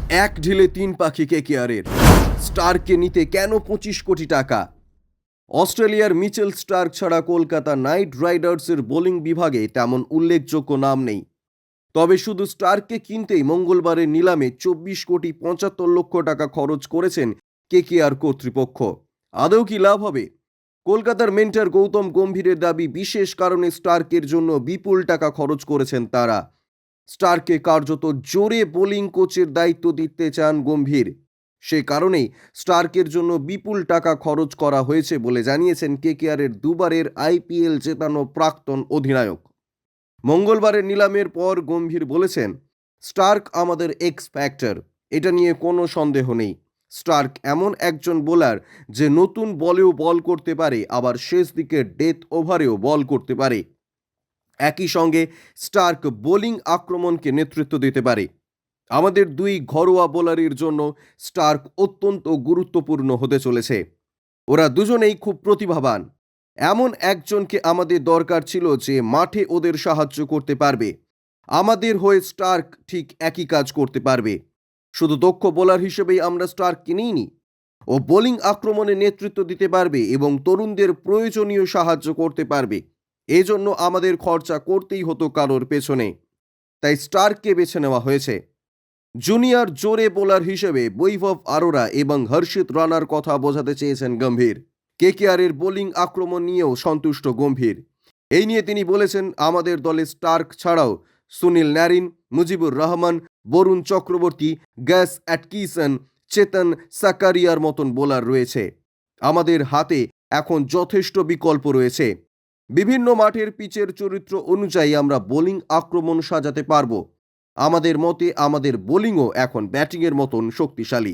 এক ঢিলে তিন পাখি কেকেআরের। স্টার্ককে নিতে কেন 25 কোটি টাকা? অস্ট্রেলিয়ার মিচেল স্টার্ক ছাড়া কলকাতা নাইট রাইডার্সের বোলিং বিভাগে তেমন উল্লেখযোগ্য নাম নেই। তবে শুধু স্টার্ককে কিনতেই মঙ্গলবারের নিলামে 24,75,00,000 টাকা খরচ করেছেন কেকেআর কর্তৃপক্ষ। আদৌ কি লাভ হবে? কলকাতার মেন্টর গৌতম গম্ভীরের দাবি, বিশেষ কারণে স্টার্কের জন্য বিপুল টাকা খরচ করেছেন তারা। স্টার্ককে কার্যত জোরে বোলিং কোচের দায়িত্ব দিতে চান গম্ভীর। সে কারণেই স্টার্কের জন্য বিপুল টাকা খরচ করা হয়েছে বলে জানিয়েছেন কেকেআরের দুবারের আইপিএল জেতানো প্রাক্তন অধিনায়ক। মঙ্গলবারের নিলামের পর গম্ভীর বলেছেন, স্টার্ক আমাদের এক্স ফ্যাক্টর, এটা নিয়ে কোনো সন্দেহ নেই। স্টার্ক এমন একজন বোলার যে নতুন বলেও বল করতে পারে, আবার শেষ দিকে ডেথ ওভারেও বল করতে পারে। একই সঙ্গে স্টার্ক বোলিং আক্রমণকে নেতৃত্ব দিতে পারে। আমাদের দুই ঘরোয়া বোলারের জন্য স্টার্ক অত্যন্ত গুরুত্বপূর্ণ হতে চলেছে। ওরা দুজনেই খুব প্রতিভাবান। এমন একজনকে আমাদের দরকার ছিল যে মাঠে ওদের সাহায্য করতে পারবে। আমাদের হয়ে স্টার্ক ঠিক একই কাজ করতে পারবে। শুধু দক্ষ বোলার হিসেবেই আমরা স্টার্ক কিনিনি, ও বোলিং আক্রমণে নেতৃত্ব দিতে পারবে এবং তরুণদের প্রয়োজনীয় সাহায্য করতে পারবে। এজন্য আমাদের খরচা করতেই হতো কারোর পেছনে, তাই স্টার্ককে বেছে নেওয়া হয়েছে। জুনিয়র জোরে বোলার হিসেবে বৈভব আরোরা এবং হর্ষিত রানার কথা বোঝাতে চেয়েছেন গম্ভীর। কেকেআরের বোলিং আক্রমণ নিয়েও সন্তুষ্ট গম্ভীর। এই নিয়ে তিনি বলেছেন, আমাদের দলে স্টার্ক ছাড়াও সুনীল নারিন, মুজিবুর রহমান, বরুণ চক্রবর্তী, গ্যাস অ্যাটকিসন, চেতন সাকারিয়ার মতন বোলার রয়েছে। আমাদের হাতে এখন যথেষ্ট বিকল্প রয়েছে। বিভিন্ন মাঠের পিচের চরিত্র অনুযায়ী আমরা বোলিং আক্রমণ সাজাতে পারবো। আমাদের মতে আমাদের বোলিংও এখন ব্যাটিংয়ের মতন শক্তিশালী।